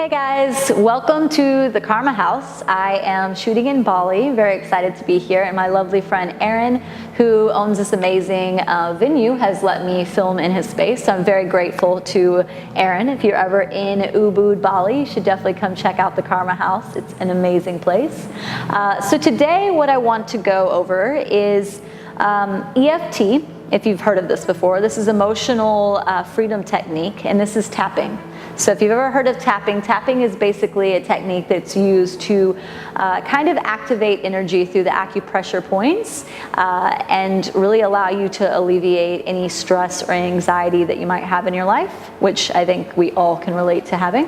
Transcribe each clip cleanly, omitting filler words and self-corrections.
Hey guys, welcome to the Karma House. I am shooting in Bali, very excited to be here, and my lovely friend Aaron, who owns this amazing venue, has let me film in his space, so I'm very grateful to Aaron. If you're ever in Ubud, Bali, you should definitely come check out the Karma House. It's an amazing place. So today what I want to go over is EFT, if you've heard of this before. This is emotional freedom technique, and this is tapping. So if you've ever heard of tapping, tapping is basically a technique that's used to kind of activate energy through the acupressure points and really allow you to alleviate any stress or anxiety that you might have in your life, which I think we all can relate to having.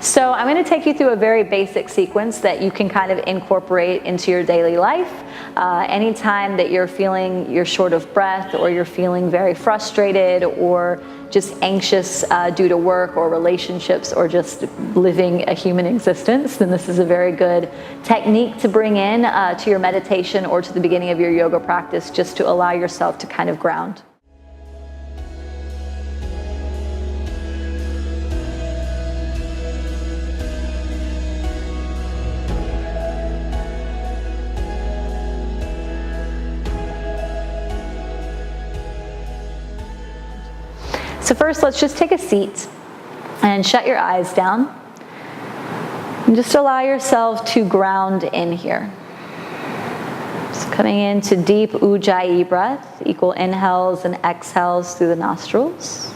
So I'm going to take you through a very basic sequence that you can kind of incorporate into your daily life. Anytime that you're feeling you're short of breath, or you're feeling very frustrated, or just anxious due to work or relationships, or just living a human existence, then this is a very good technique to bring in to your meditation or to the beginning of your yoga practice, just to allow yourself to kind of ground. So first, let's just take a seat and shut your eyes down. And just allow yourself to ground in here. Just coming into deep Ujjayi breath, equal inhales and exhales through the nostrils.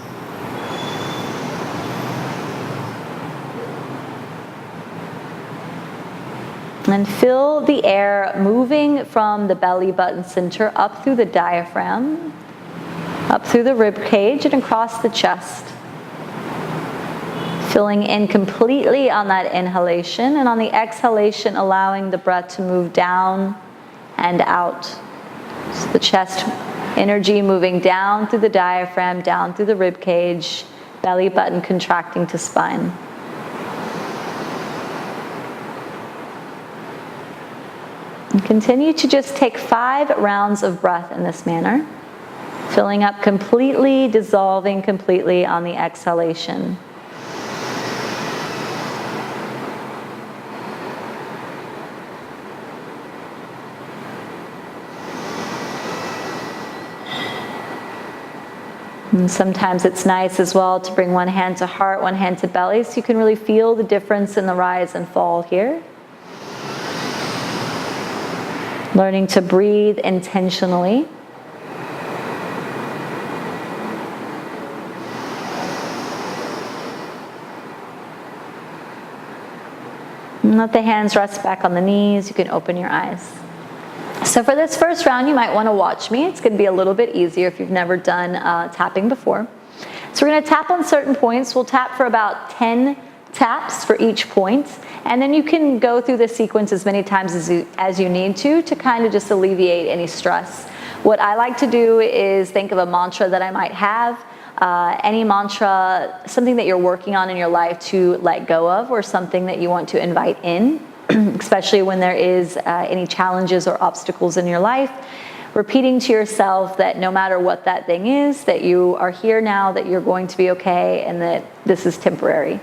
And feel the air moving from the belly button center up through the diaphragm, up through the rib cage and across the chest. Filling in completely on that inhalation, and on the exhalation allowing the breath to move down and out. So the chest energy moving down through the diaphragm, down through the rib cage, belly button contracting to spine. And continue to just take 5 rounds of breath in this manner. Filling up completely, dissolving completely on the exhalation. And sometimes it's nice as well to bring one hand to heart, one hand to belly, so you can really feel the difference in the rise and fall here. Learning to breathe intentionally. And let the hands rest back on the knees. You can open your eyes. So for this first round, you might want to watch me. It's going to be a little bit easier if you've never done tapping before. So we're going to tap on certain points. We'll tap for about 10 taps for each point. And then you can go through the sequence as many times as you need to kind of just alleviate any stress. What I like to do is think of a mantra that I might have. Any mantra, something that you're working on in your life to let go of, or something that you want to invite in, especially when there is any challenges or obstacles in your life. Repeating to yourself that no matter what that thing is, that you are here now, that you're going to be okay, and that this is temporary.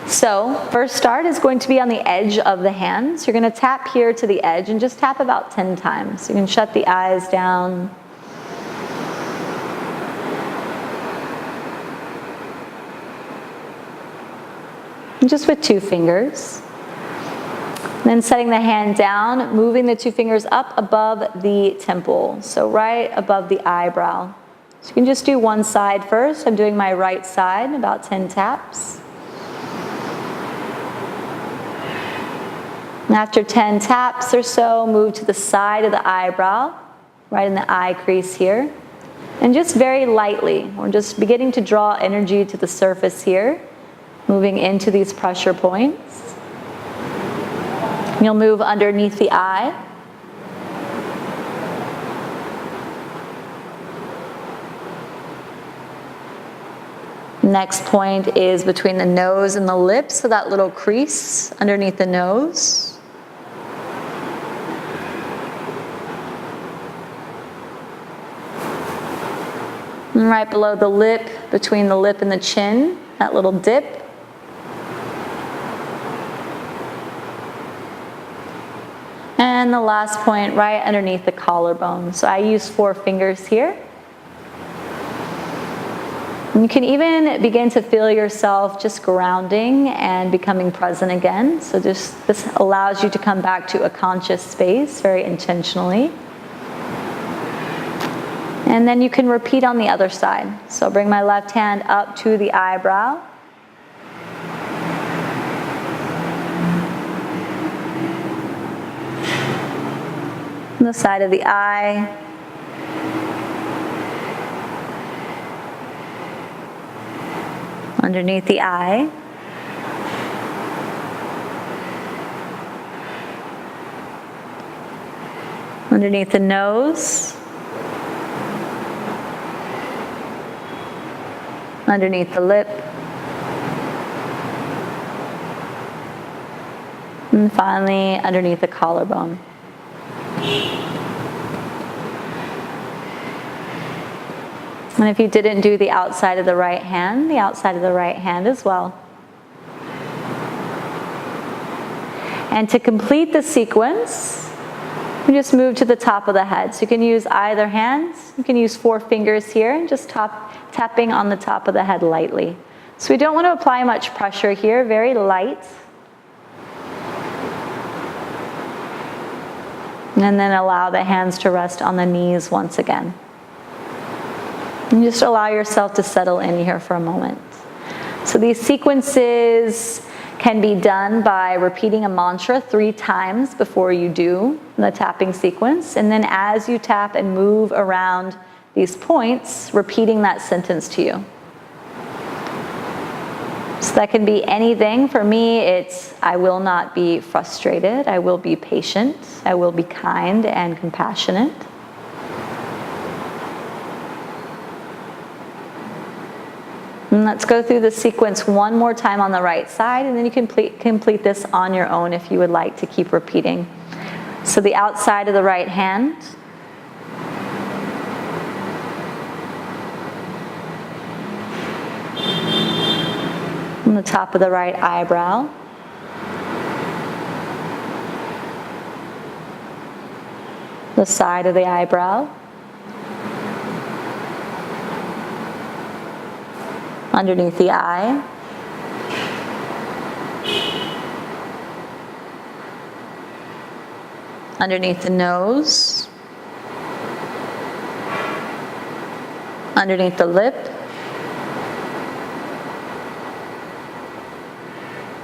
So first start is going to be on the edge of the hands. You're going to tap here to the edge and just tap about 10 times. You can shut the eyes down. Just with 2 fingers. And then setting the hand down, moving the 2 fingers up above the temple, so right above the eyebrow. So you can just do one side first. I'm doing my right side, about 10 taps. And after 10 taps or so, move to the side of the eyebrow, right in the eye crease here. And just very lightly, we're just beginning to draw energy to the surface here. Moving into these pressure points. You'll move underneath the eye. Next point is between the nose and the lips, so that little crease underneath the nose. And right below the lip, between the lip and the chin, that little dip. And the last point right underneath the collarbone. So I use 4 fingers here. And you can even begin to feel yourself just grounding and becoming present again. So this allows you to come back to a conscious space very intentionally. And then you can repeat on the other side. So bring my left hand up to the eyebrow. On the side of the eye. Underneath the eye. Underneath the nose. Underneath the lip. And finally, underneath the collarbone. And if you didn't do the outside of the right hand, the outside of the right hand as well. And to complete the sequence, you just move to the top of the head. So you can use either hand. You can use 4 fingers here and just tapping on the top of the head lightly. So we don't want to apply much pressure here, very light. And then allow the hands to rest on the knees once again. And just allow yourself to settle in here for a moment. So these sequences can be done by repeating a mantra 3 times before you do the tapping sequence. And then as you tap and move around these points, repeating that sentence to you. So that can be anything. For me, it's I will not be frustrated. I will be patient. I will be kind and compassionate. And let's go through the sequence one more time on the right side, and then you can complete this on your own if you would like to keep repeating. So the outside of the right hand. On the top of the right eyebrow. The side of the eyebrow. Underneath the eye. Underneath the nose. Underneath the lip.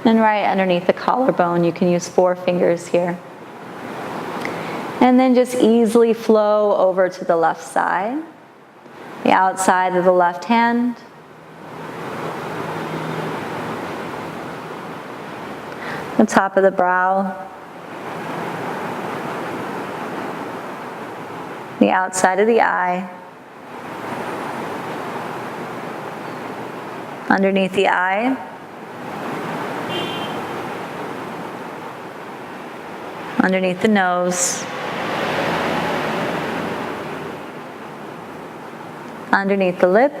And right underneath the collarbone, you can use 4 fingers here. And then just easily flow over to the left side. The outside of the left hand. The top of the brow. The outside of the eye. Underneath the eye. Underneath the nose. Underneath the lip.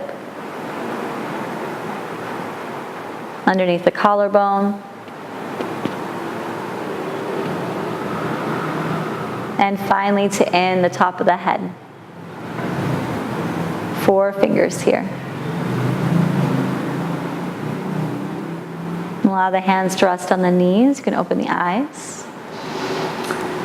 Underneath the collarbone. And finally to end the top of the head. 4 fingers here. Allow the hands to rest on the knees. You can open the eyes.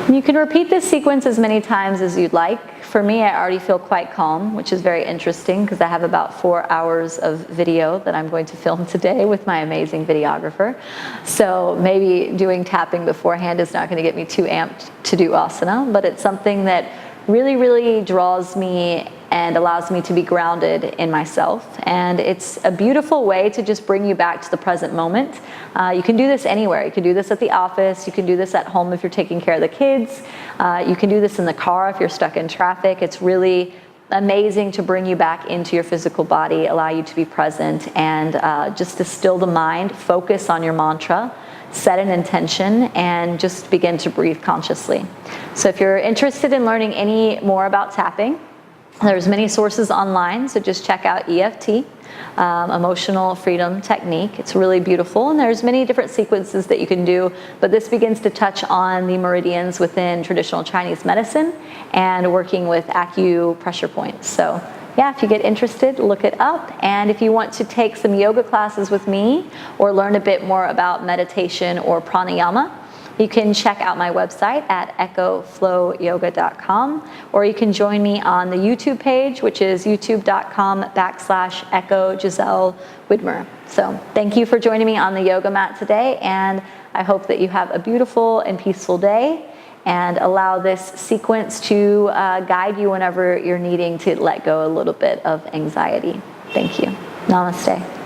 And you can repeat this sequence as many times as you'd like. For me, I already feel quite calm, which is very interesting because I have about 4 hours of video that I'm going to film today with my amazing videographer. So maybe doing tapping beforehand is not going to get me too amped to do asana, but it's something that really, really draws me and allows me to be grounded in myself. And it's a beautiful way to just bring you back to the present moment. You can do this anywhere. You can do this at the office. You can do this at home if you're taking care of the kids. You can do this in the car if you're stuck in traffic. It's really amazing to bring you back into your physical body, allow you to be present, and just to still the mind, focus on your mantra, set an intention, and just begin to breathe consciously. So if you're interested in learning any more about tapping, There's many sources online, so just check out EFT, Emotional Freedom Technique. It's really beautiful, and there's many different sequences that you can do, but this begins to touch on the meridians within traditional Chinese medicine and working with acupressure points. So yeah, if you get interested, look it up. And if you want to take some yoga classes with me or learn a bit more about meditation or pranayama, you can check out my website at echoflowyoga.com, or you can join me on the YouTube page, which is youtube.com/Echo Giselle Widmer. So thank you for joining me on the yoga mat today, and I hope that you have a beautiful and peaceful day, and allow this sequence to guide you whenever you're needing to let go a little bit of anxiety. Thank you. Namaste.